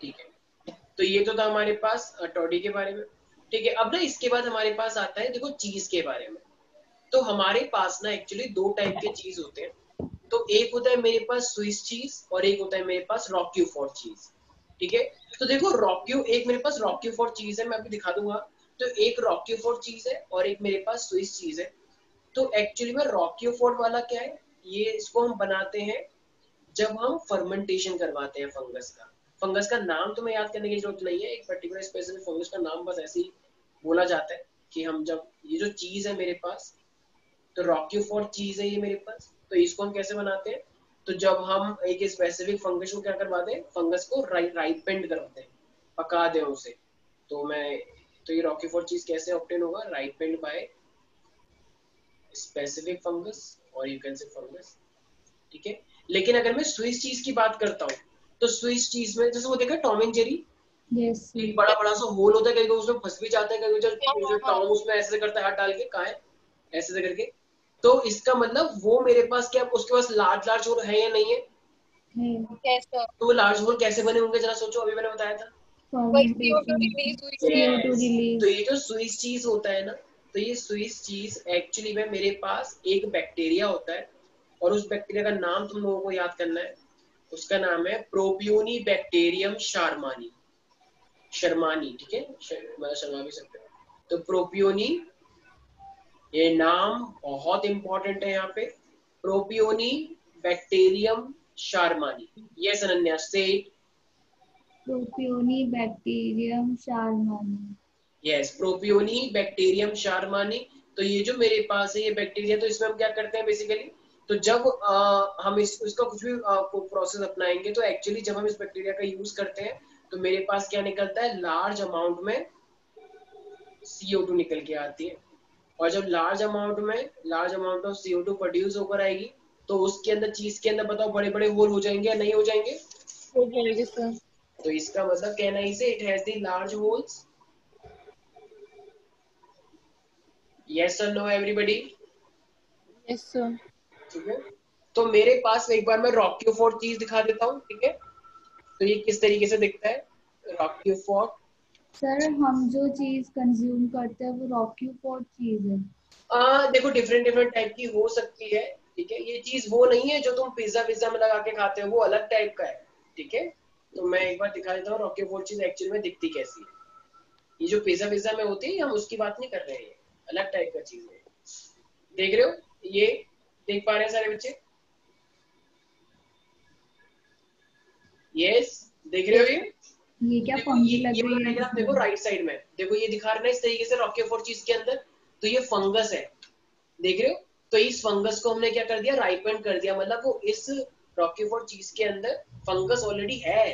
ठीक है, तो ये तो था हमारे पास टॉडी के बारे में, ठीक है। अब ना इसके बाद हमारे पास आता है, देखो, चीज के बारे में। तो हमारे पास ना एक्चुअली दो टाइप के चीज होते हैं। तो एक होता है मेरे पास स्विस चीज, और एक होता है मेरे पास रॉक्यूफोर्ट चीज, ठीक है। तो देखो एक मेरे पास रॉक्यूफोर्ट चीज है, मैं अभी दिखा दूंगा। तो एक रॉक्यूफोर्ट चीज है और एक मेरे पास स्विस चीज है। तो एक्चुअली में रॉक्यूफोर्ट वाला क्या है, ये इसको हम बनाते हैं जब हम फर्मेंटेशन करवाते हैं फंगस का। फंगस का नाम तुम्हें याद करने की जरूरत नहीं है, एक पर्टिकुलर स्पेसिफिक फंगस का नाम बस ऐसे ही बोला जाता है कि हम जब, ये जो चीज है मेरे पास, तो रॉक्यूफोर्ट चीज है ये मेरे पास, तो इसको हम कैसे बनाते हैं, तो जब हम एक स्पेसिफिक फंगस को क्या करवाते हैं, फंगस को राइपेंड करवाते हैं, पका दें उसे। तो ये रॉक्यूफोर्ट चीज कैसे ऑब्टेन होगा, राइपेंड बाय स्पेसिफिक फंगस, और यू कैन से फंगस, ठीक है। लेकिन अगर मैं स्विस चीज की बात करता हूँ, तो स्विस चीज में जैसे वो देखा टॉम एंड जेरी, एक बड़ा बड़ा सा होल होता है, कहीं उसमें फंस भी जाता है, कहीं जो टॉम उसमें ऐसे करता है हाथ डाल के, कहाँ है ऐसे करके। तो इसका मतलब वो मेरे पास क्या, उसके पास लार्ज लार्ज होल है या नहीं है? तो वो लार्ज होल कैसे बने होंगे, जरा सोचो, अभी मैंने बताया था, तो ये जो स्विस चीज होता है ना, तो ये स्विस चीज एक्चुअली में मेरे पास एक बैक्टीरिया होता है, और उस बैक्टीरिया का नाम तुम लोगों को याद करना है। उसका नाम है प्रोपियोनी बैक्टीरियम शार्मानी, शर्मानी, ठीक है, मतलब शर्मा भी सकते हो। तो प्रोपियोनी, ये नाम बहुत इंपॉर्टेंट है यहाँ पे, propionibacterium shermanii. Yes Ananya, say propionibacterium shermanii. Yes, propionibacterium shermanii. तो ये जो मेरे पास है ये बैक्टीरिया, तो इसमें हम क्या करते हैं बेसिकली, तो जब हम इसका कुछ भी प्रोसेस अपनाएंगे, तो एक्चुअली जब हम इस बैक्टीरिया का यूज करते हैं, तो मेरे पास क्या निकलता है, लार्ज अमाउंट में CO2 निकल के आती है। और जब large amount of CO2 produce होकर आएगी, तो उसके अंदर, चीज के अंदर बताओ, बड़े बड़े होल हो जाएंगे या नहीं हो जाएंगे? हो जाएगी सर। तो इसका मतलब कहना ही से it has the large holes. Yes और नो एवरीबॉडी? Yes sir. ठीक है, तो मेरे पास एक बार मैं रॉक्यूफोर्ट चीज दिखा देता हूँ, ठीक है। तो ये किस तरीके से दिखता है रॉक्यूफोर्ट? सर हम जो चीज कंज्यूम करते हैं वो रॉक्यूफोर्ट चीज है। देखो डिफरेंट डिफरेंट टाइप की हो सकती है, ठीक है। ये चीज वो नहीं है जो तुम पिज्जा विज्जा में लगा के खाते हो, वो अलग टाइप का है, ठीक है। तो मैं एक बार दिखा देता हूँ रॉक्यूफोर्ट चीज एक्चुअली में दिखती कैसी है। ये जो पिज्जा विज्जा में होती है, हम उसकी बात नहीं कर रहे हैं, अलग टाइप का चीज है। देख रहे हो, ये देख पा रहे हैं सारे बच्चे? यस, देख रहे हो? ये क्या फंगी लग रही है? देखो राइट साइड में, देखो ये दिखा रहे ना इस तरीके से रॉक्यूफोर्ट चीज के अंदर, तो ये फंगस है, देख रहे हो। तो इस फंगस को हमने क्या कर दिया, राइपेंड कर दिया, मतलब वो इस रॉक्यूफोर्ट चीज के अंदर फंगस ऑलरेडी है,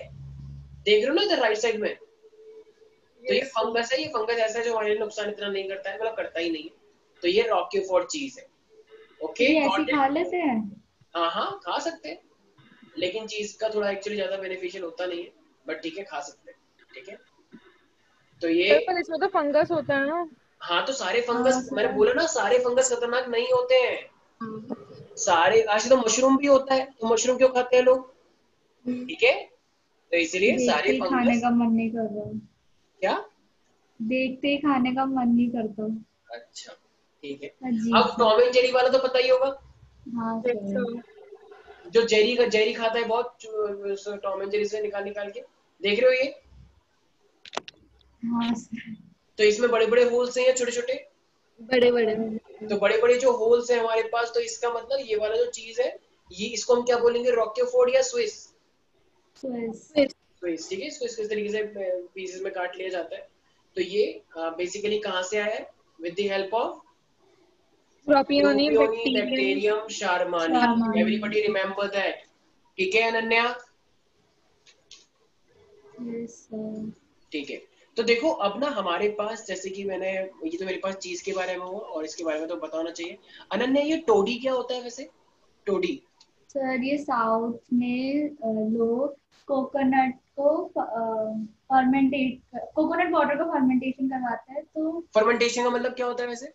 देख रहे हो ना इधर राइट साइड में, तो ये Yes, फंगस है, ये फंगस ऐसा है जो हमारे लिए नुकसान इतना नहीं करता है, मतलब करता ही नहीं है, तो ये रॉकीफोर्ड चीज है। ओके ये ऐसी गॉट इट। खा लेते हैं? हाँ हाँ खा सकते हैं, लेकिन चीज का थोड़ा एक्चुअली ज्यादा बेनिफिशियल होता नहीं है, बट ठीक है खा सकते हैं, ठीक है। तो ये पर इसमें तो फंगस होता है ना। हाँ, तो सारे हाँ फंगस, मैंने सर। बोला ना सारे फंगस खतरनाक नहीं होते हैं, हाँ। सारे। आज तो मशरूम भी होता है, तो मशरूम क्यों खाते हैं लोग, ठीक है, तो इसलिए देखते सारे ही खाने फंगस। का मन नहीं कर रहा। क्या? देखते ही खाने का मन नहीं करता। अच्छा ठीक है। अजीब अब सा। टॉम एंड जेरी वाला तो पता ही होगा, हाँ Yes, सर। जो जेरी खाता है बहुत, टॉम एंड जेरी से निकाल निकाल के, देख रहे हो ये, हाँ सर। तो इसमें बड़े बड़े होल्स हैं या छोटे छोटे, बड़े बड़े। तो बड़े बड़े जो होल्स हैं हमारे पास, तो इसका मतलब ये वाला जो चीज है, ये इसको हम क्या बोलेंगे, रॉकेफोर्ड या स्विस। स्विस। स्विस, ठीक है, स्विस किस तरीके से पीसेस में काट लिया जाता है। तो ये बेसिकली कहाँ से आया है, with the help of propionium propionibacterium. Bacterium shermanii, shermanii. Everybody remember that, ठीक है अनन्या, यस सर। ठीक है। तो देखो अब ना हमारे पास, जैसे कि मैंने, ये तो मेरे पास चीज के बारे में हुआ, और इसके बारे में तो बताना चाहिए। अनन्या ये टोडी क्या होता है वैसे, टोडी? सर ये साउथ में लोग कोकोनट को फर्मेंटेट, कोकोनट वाटर का फर्मेंटेशन करवाते हैं, तो फर्मेंटेशन का मतलब क्या होता है वैसे?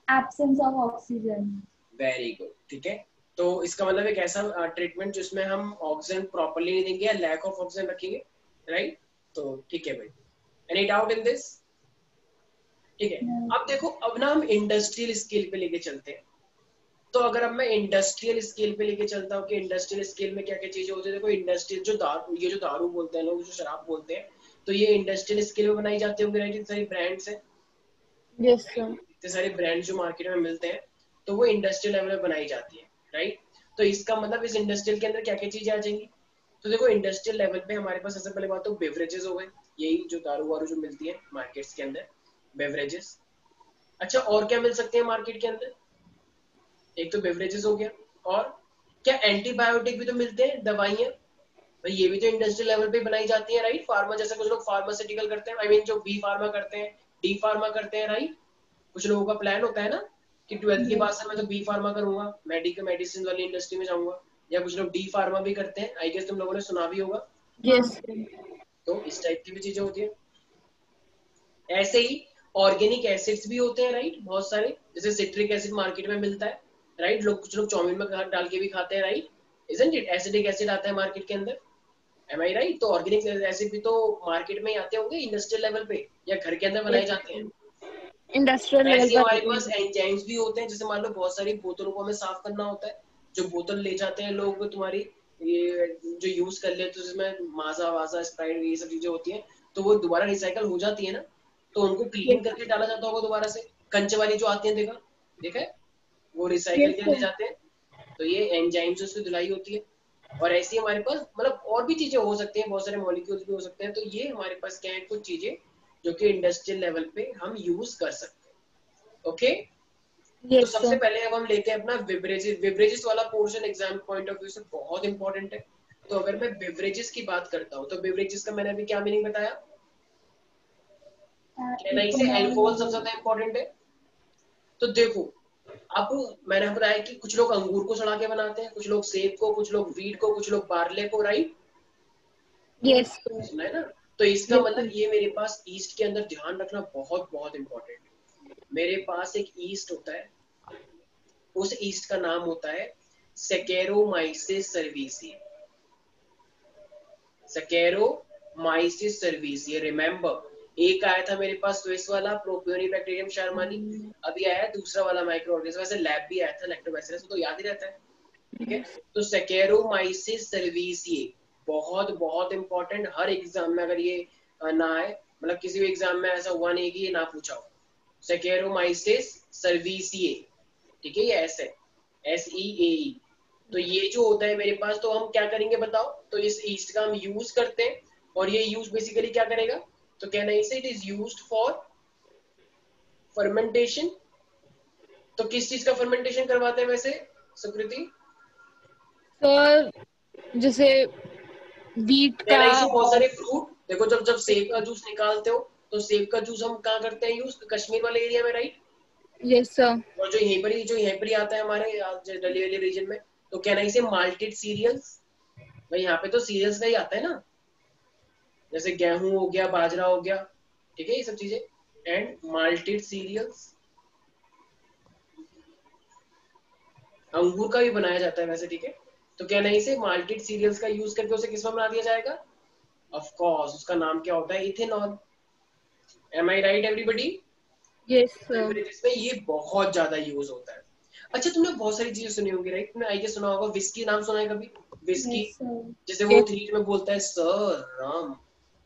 Absence of oxygen. Very good, ठीक है। तो इसका मतलब एक ऐसा ट्रीटमेंट जिसमें हम ऑक्सीजन प्रॉपर्ली नहीं देंगे या लैक ऑफ ऑक्सीजन रखेंगे, राइट? तो ठीक है भाई, एनी डाउट इन दिस? ठीक है। अब देखो, अब ना हम इंडस्ट्रियल स्केल पे लेके चलते हैं। तो अगर अब मैं इंडस्ट्रियल स्केल पे लेके चलता हूँ कि इंडस्ट्रियल स्केल में क्या क्या चीजें होती है, देखो इंडस्ट्रियल जो दारू, ये जो दारू बोलते हैं लोग, जो शराब बोलते हैं, तो ये इंडस्ट्रियल स्केल में बनाई जाती होंगी, राइट? इतने सारी ब्रांड्स हैं, यस सर। इतने सारे ब्रांड्स जो मार्केट में मिलते हैं, तो वो इंडस्ट्रियल लेवल में बनाई जाती है, राइट? तो इसका मतलब इस इंडस्ट्रियल के अंदर क्या क्या चीजें आ जाएंगी? तो देखो इंडस्ट्रियल लेवल पे हमारे पास सबसे पहले बात तो बेवरेजेस हो गए, यही जो दारू वारू जो मिलती है मार्केट्स के अंदर, बेवरेजेस। अच्छा और क्या मिल सकते हैं मार्केट के अंदर? एक तो बेवरेजेस हो गया, और क्या एंटीबायोटिक भी तो मिलते हैं, दवाइयाँ, भाई ये भी तो इंडस्ट्रियल लेवल पे बनाई जाती है, राइट? फार्मा, जैसे कुछ लोग फार्मास्यूटिकल करते हैं, आई मीन जो बी फार्मा करते हैं, डी फार्मा करते हैं, राइट? कुछ लोगों का प्लान होता है ना कि 12th के बाद से मैं तो बी फार्मा करूंगा, मेडिकल मेडिसिन वाली इंडस्ट्री में जाऊंगा, या कुछ लोग डी फार्मा भी करते हैं, आई गेस तुम लोगों ने सुना भी होगा। यस। तो इस टाइप की भी चीजें होती है। ऐसे ही ऑर्गेनिक एसिड्स भी होते हैं, राइट? बहुत सारे, जैसे सिट्रिक एसिड मार्केट में मिलता है, राइट? लोग, कुछ लोग चाउमीन में डाल के भी खाते हैं, right? Isn't it? Acidic acid आता है मार्केट के अंदर, एम आई राइट? तो ऑर्गेनिक एसिड भी तो मार्केट में ही आते होंगे इंडस्ट्रियल लेवल पे, या घर के अंदर बनाए जाते हैं। इंडस्ट्रियल लेवल ऐसे पर हमारे आते पास हैं। एंजाइम्स भी होते हैं, जैसे मान लो बहुत सारी बोतलों को हमें साफ करना होता है, जो बोतल ले जाते हैं लोग तुम्हारी, ये जो यूज कर लेते हैं, जिसमें माजा वाजा स्प्राइट ये सब चीजें होती हैं, तो वो दोबारा रिसाइकल हो जाती है ना, तो उनको क्लीन करके डाला जाता होगा दोबारा से। कंच वाली जो आती है, देखा देखा है, वो रिसाइकल के लिए ले यस जाते हैं, तो ये एंजाइम से उसकी धुलाई होती है। और ऐसे ही हमारे पास मतलब और भी चीजें हो सकती हैं, बहुत सारे मॉलिक्यूल्स भी हो सकते हैं, तो ये हमारे पास क्या है, कुछ चीजें जो कि इंडस्ट्रियल लेवल पे हम यूज कर सकते हैं। ओके, तो यस सबसे सर। पहले अब हम लेते हैं अपना बेवरेजेस। बेवरेजेस वाला portion exam point of view से बहुत इंपॉर्टेंट है। तो अगर मैं बेवरेजेस की बात करता हूँ, तो बेवरेजेस का मैंने अभी क्या मीनिंग बताया, नहीं से इथेनॉल अल्कोहल सबसे वगैरह। ज्यादा इंपॉर्टेंट है। तो देखो, अब मैंने बताया कि कुछ लोग अंगूर को सड़ा के बनाते हैं, कुछ लोग सेब को, कुछ लोग वीट को, कुछ लोग बार्ले को, राइट? यस सुना है ना? तो इसका मतलब सर। ये मेरे पास ईस्ट के अंदर ध्यान रखना बहुत बहुत इंपॉर्टेंट है। मेरे पास एक ईस्ट होता है, उस ईस्ट का नाम होता है सेकेरोमाइसिस सर्विसिए। सेकेरोमाइसिस सर्विसिए, रिमेंबर, एक आया था मेरे पास स्विस वाला प्रोपियोनिबैक्टीरियम शारमानी, अभी आया दूसरा वाला माइक्रो ऑर्गेनिज्म, वैसे लैब भी आया था लैक्टोबैसिलस, तो याद ही रहता है, ठीक है? तो सेकेरोमाइसिस सर्विसिए बहुत बहुत इंपॉर्टेंट, हर एग्जाम में अगर ये ना आए, मतलब किसी भी एग्जाम में ऐसा हुआ नहीं कि ये ना पूछा हो, सेकेरोमाइसिस सर्विसिए, ठीक है? ये एस है, SEAE। तो ये जो होता है मेरे पास, तो हम क्या करेंगे बताओ? तो इस ईस्ट का हम यूज करते हैं, और ये यूज बेसिकली क्या करेगा, तो कहना इसे it is used for fermentation. तो किस चीज का फर्मेंटेशन करवाते हैं वैसे सुकृति? सर जैसे बीट कहना का। इसे बहुत सारे फ्रूट देखो, जब जब सेब का जूस निकालते हो तो सेब का जूस हम कहाँ करते हैं यूज, कश्मीर वाले एरिया में, राइट। Yes sir. और जो यहीं पर ही आता है हमारे दिल्ली वाले रीजन में, तो कहना इसे माल्टेड सीरियल्स। भाई यहाँ पे तो सीरियल्स का ही आता है ना, जैसे गेहूं हो गया, बाजरा हो गया, ठीक है, ये सब चीजें। एंड माल्टेड सीरियल्स, अंगूर का भी बनाया जाता है वैसे, ठीक है। तो क्या नहीं से माल्टेड सीरियल्स का यूज करके उसे किसमें बना दिया जाएगा, ऑफ कोर्स उसका नाम क्या होता है, ethanol. Am I right everybody. Yes sir. Beverages में ये बहुत ज्यादा यूज होता है। अच्छा, तुमने बहुत सारी चीजें सुनी होंगी, राइट। तुमने आई गेस सुना होगा विस्की, नाम सुना है कभी, विस्की। Yes sir. जैसे वो थ्री में बोलता है सर राम,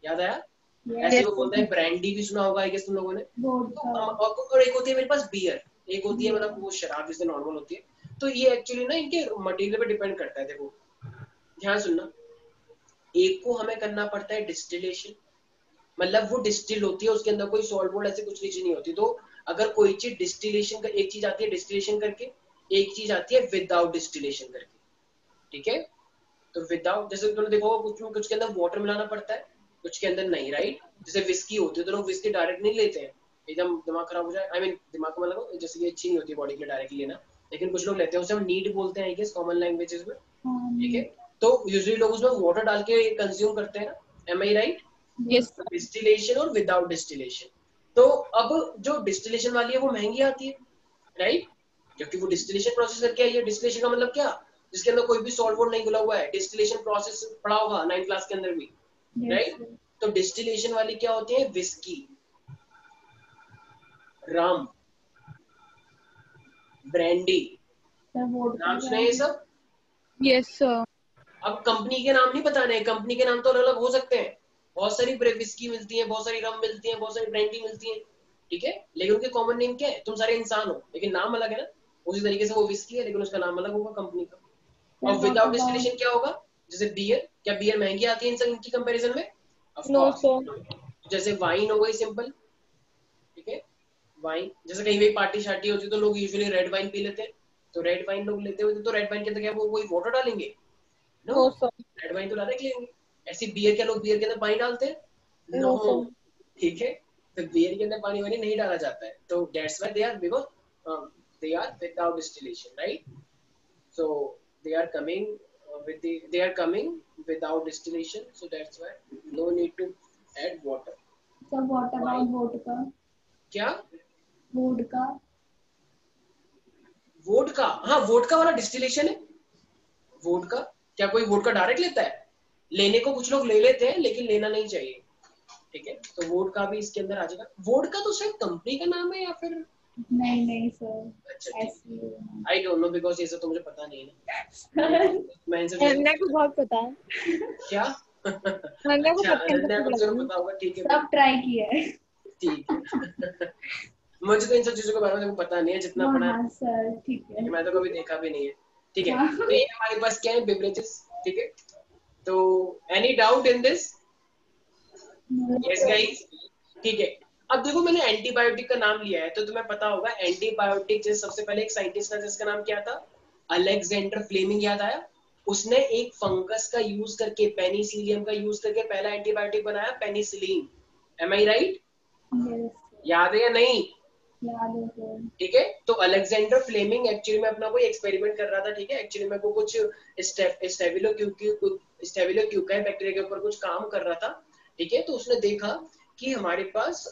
याद आया। ऐसे ही यस वो बोलता है ब्रांडी, भी सुना होगा आई गेस तुम लोगों ने। तो वोडका। और एक होती है मेरे पास बियर, एक होती है मतलब वो शराब जिससे नॉर्मल होती है। तो ये एक्चुअली ना इनके मटेरियल पे डिपेंड करता है। देखो ध्यान सुनना, एक को हमें करना पड़ता है डिस्टिलेशन, मतलब वो डिस्टिल होती है, उसके अंदर कोई सॉल्ट वोल्ट ऐसी कुछ चीज नहीं होती। तो अगर कोई चीज डिस्टिलेशन का, एक चीज आती है डिस्टिलेशन करके, एक चीज आती है विदाउट डिस्टिलेशन करके, ठीक है। तो विदाउट, जैसे तुमने देखा होगा कुछ कुछ के अंदर वाटर मिलाना पड़ता है, कुछ के अंदर नहीं, राइट। जैसे विस्की होती है तो लोग विस्की डायरेक्ट नहीं लेते हैं, एकदम दिमाग खराब हो जाए, आई मीन दिमाग को मतलब जैसे कि अच्छी नहीं होती बॉडी के लिए डायरेक्टली लेना, लेकिन कुछ लोग लेते हैं, उसे हम नीड बोलते हैं आई गेस कॉमन लैंग्वेजेस में, ठीक है। तो यूजुअली लोग उसमें वाटर डाल के कंज्यूम करते हैं ना, M I right. Yes distillation और विदाउट डिस्टिलेशन। तो अब जो डिस्टिलेशन वाली है वो महंगी आती है, राइट, क्योंकि वो डिस्टिलेशन प्रोसेस करके आई है। डिस्टिलेशन का मतलब क्या, जिसके अंदर कोई भी सॉल्ट वोल्ट नहीं घुला हुआ है। डिस्टिलेशन प्रोसेस पढ़ा होगा 9th क्लास के अंदर भी, राइट। तो डिस्टिलेशन वाली क्या होती है, विस्की, रम, ब्रांडी, नाम सुने ये सब। Yes sir. अब कंपनी के नाम नहीं बताने, कंपनी के नाम तो अलग अलग हो सकते हैं, बहुत सारी विस्की मिलती है, बहुत सारी रम मिलती है, बहुत सारी ब्रांडी मिलती है, ठीक है, लेकिन उनके कॉमन नेम क्या है, तुम सारे इंसान हो लेकिन नाम अलग है ना। उसी तरीके से वो विस्की है लेकिन उसका नाम अलग होगा कंपनी का। और विदाउट डिस्टिलेशन क्या होगा, जैसे बियर, क्या बियर महंगी आती है इन सब इनकी कंपैरिजन में, ऑफ नो कोर्स। सर। जैसे वाइन हो गई सिंपल, ठीक है, वाइन, जैसे कहीं भी पार्टी शार्टी होती है तो लोग यूजुअली रेड वाइन पी लेते हैं, तो रेड वाइन लोग लेते हुए तो रेड वाइन के अंदर क्या वो कोई वाटर डालेंगे, no, no sir. Red wine तो डायरेक्ट लेंगे। ऐसी बियर के लोग बियर के अंदर पानी डालते हैं, नो, नो सर। ठीक है। तो बियर के अंदर पानी वानी नहीं डाला जाता है, तो that's why they are, because they are without distillation, right. So they are coming they are coming without distillation, so that's why no need to add water. So what Why? about vodka? क्या, Vodka. वोडका, हाँ वोडका वाला डिस्टिलेशन है। वोडका, क्या कोई वोडका डायरेक्ट लेता है, लेने को कुछ लोग ले लेते हैं लेकिन लेना नहीं चाहिए, ठीक है। तो वोडका भी इसके अंदर आ जाएगा। वोडका तो शायद कंपनी का नाम है या फिर, नहीं नहीं सर, अच्छा ऐसे ही आई डोंट नो बिकॉज ये सब तो मुझे पता नहीं है ना। मैं इन सब अनन्या को बहुत पता है। क्या अनन्या को अच्छा, पता अनन्या को जरूर पता होगा, ठीक है सब ट्राई किया है। ठीक है। मुझे तो इन सब चीजों के बारे में पता नहीं है, जितना पढ़ा हाँ सर ठीक है। मैं तो कभी देखा भी नहीं है, ठीक है। हाँ। तो ये हमारे पास क्या है, बेवरेजेस, ठीक है। तो any doubt in this, yes guys, ठीक है। अब देखो मैंने एंटीबायोटिक का नाम लिया है तो तुम्हें पता होगा एंटीबायोटिक, जैसे सबसे पहले एक साइंटिस्ट था जिसका नाम क्या था, अलेक्जेंडर फ्लेमिंग, याद आया। उसने एक फंगस का यूज करके, पेनिसिलियम का यूज करके पहला एंटीबायोटिक बनाया, पेनिसिलिन। एम आई राइट, याद है या नहीं, याद है सर। ठीक है। तो अलेक्जेंडर फ्लेमिंग एक्चुअली में अपना कोई एक्सपेरिमेंट कर रहा था, ठीक है। एक्चुअली में वो कुछ स्टेफिलोकोकस बैक्टीरिया के ऊपर कुछ काम कर रहा था, ठीक है। तो उसने देखा कि हमारे पास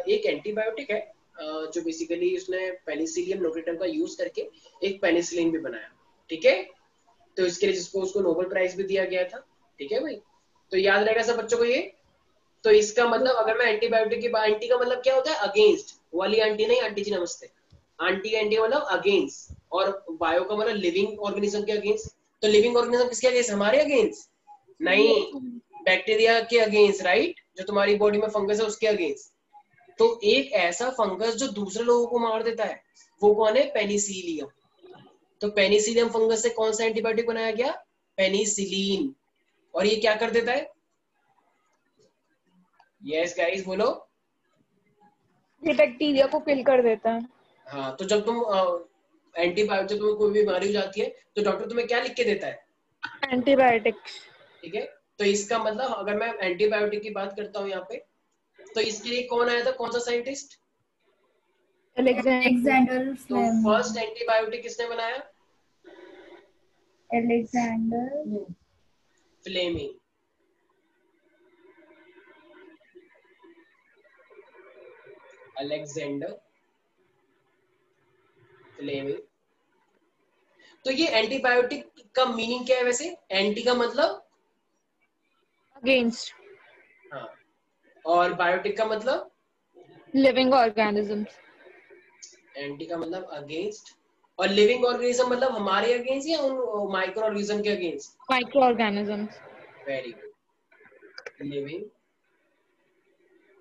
एक एंटीबायोटिक है, जो बेसिकली उसने पेनिसिलियम नोटेटम का यूज करके एक पेनिसिलिन भी बनाया, ठीक है। तो इसके लिए जिसको उसको नोबेल प्राइज भी दिया गया था, ठीक है भाई। तो याद रहेगा सब बच्चों को ये। तो इसका मतलब अगर मैं एंटीबायोटिक की बात, एंटी का मतलब क्या होता है, अगेंस्ट वाली आंटी नहीं, आंटी जी नमस्ते। आंटी एंटी मतलब अगेंस्ट, और बायो का मतलब लिविंग ऑर्गेनिज्म के अगेंस्ट। तो लिविंग ऑर्गेनिज्म किसके अगेंस्ट, हमारे अगेंस्ट नहीं, बैक्टीरिया के अगेंस्ट, राइट। जो तुम्हारी बॉडी में फंगस है उसके अगेंस्ट। तो एक ऐसा फंगस जो दूसरे लोगों को मार देता है वो कौन है, पेनिसिलियम। तो पेनिसिलियम फंगस से कौन सा एंटीबायोटिक बनाया गया, पेनिसिलिन। और ये क्या कर देता है, यस गाइस बोलो। ये बैक्टीरिया को किल कर देता है। हाँ, तो जब तुम एंटीबायोटिक, जब तुम्हें कोई बीमारी हो जाती है तो डॉक्टर तुम्हें क्या लिख के देता है, एंटीबायोटिक्स। ठीक है। तो इसका मतलब अगर मैं एंटीबायोटिक की बात करता हूँ यहाँ पे, तो इसके लिए कौन आया था, कौन सा साइंटिस्ट? अलेक्जेंडर तो फर्स्ट एंटीबायोटिक किसने बनाया? Alexander Fleming. Alexander Fleming. तो ये एंटीबायोटिक का मीनिंग क्या है वैसे? एंटी का मतलब अगेंस्ट, हाँ, और बायोटिक का मतलब लिविंग ऑर्गेनिजम्स। एंटी का मतलब अगेंस्ट, और लिविंग ऑर्गेनिज्म मतलब हमारे अगेंस्ट या उन माइक्रो ऑर्गेनिज्म के against? Micro organisms. Very good. Living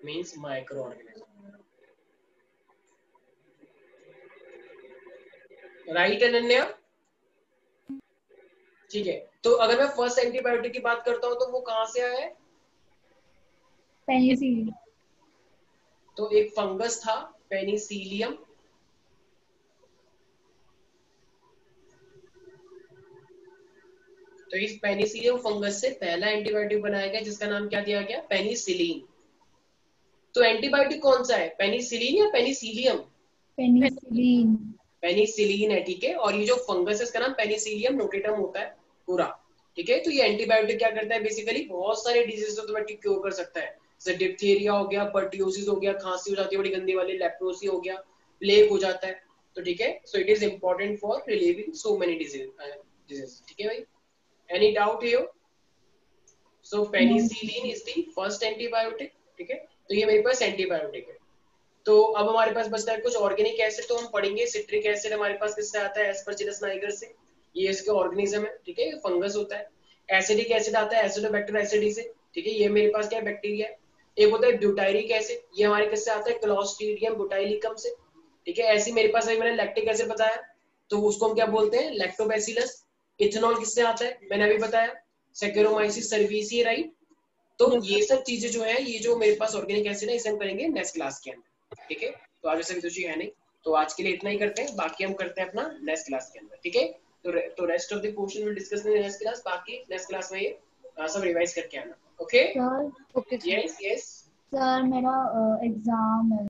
means micro organism, right Ananya? ठीक है, तो अगर मैं फर्स्ट एंटीबायोटिक की बात करता हूँ तो वो कहाँ से आया है? पेनिसिलिन। तो एक फंगस था पेनिसिलियम, तो इस पेनिसिलियम फंगस से पहला एंटीबायोटिक बनाया गया जिसका नाम क्या दिया गया? पेनिसिलिन। तो एंटीबायोटिक कौन सा है, पेनिसिलिन या पेनिसिलियम? पेनिसिलिन। पेनिसिलिन है, ठीक है। और ये जो फंगस है इसका नाम पेनिसिलियम नोटेटम होता है पूरा, ठीक है। तो ये एंटीबायोटिक क्या करता है, बेसिकली बहुत सारे डिजीज ऑटोमेटिक क्योर कर सकता है, जैसे डिप्थीरिया हो गया, पर्टियोसिस हो गया, खांसी हो जाती है बड़ी गंदी वाली, लेप्रोसी हो गया, प्लेग हो जाता है। तो ठीक है, so it is important for relieving so many disease, ठीक है भाई। Any doubt here? So penicillin is the first antibiotic, ठीक है। तो ये मेरे पास एंटीबायोटिक है। तो अब हमारे पास बचता है कुछ ऑर्गेनिक एसिड, तो हम पढ़ेंगे सिट्रिक एसिड हमारे पास किससे आता है, एस्परजिलस नाइगर से। ये इसके ऑर्गेनिज्म है, ठीक है, फंगस होता है। एसिडिक एसिड आता है एसिडोबैक्टर एसिडी से, ठीक है, ये मेरे पास क्या है, बैक्टीरिया है। एक होता है ब्यूटायरिक एसिड, ये हमारे किससे आता है, क्लोस्ट्रीडियम बुटाइलिकम से, ठीक है। ऐसे मेरे पास अभी मैंने लैक्टिक एसिड बताया, तो उसको हम क्या बोलते हैं, लैक्टोबैसिलस। इथेनॉल किससे आता है, मैंने अभी बताया, सैकेरोमाइसिस सर्वीसी, राइट। तो ये सब चीजें जो है, ये जो मेरे पास ऑर्गेनिक एसिड है, इसे हम करेंगे नेक्स्ट क्लास के अंदर, ठीक है। तो आज ऐसे कुछ है नहीं, तो आज के लिए इतना ही करते हैं, बाकी हम करते हैं अपना नेक्स्ट क्लास के अंदर, ठीक है। तो rest of the portion will discuss in next class, बाकी नेक्स्ट क्लास में ये सब रिवाइज करके आना, okay. Sir okay sir. Yes yes. Sir मेरा एग्जाम है।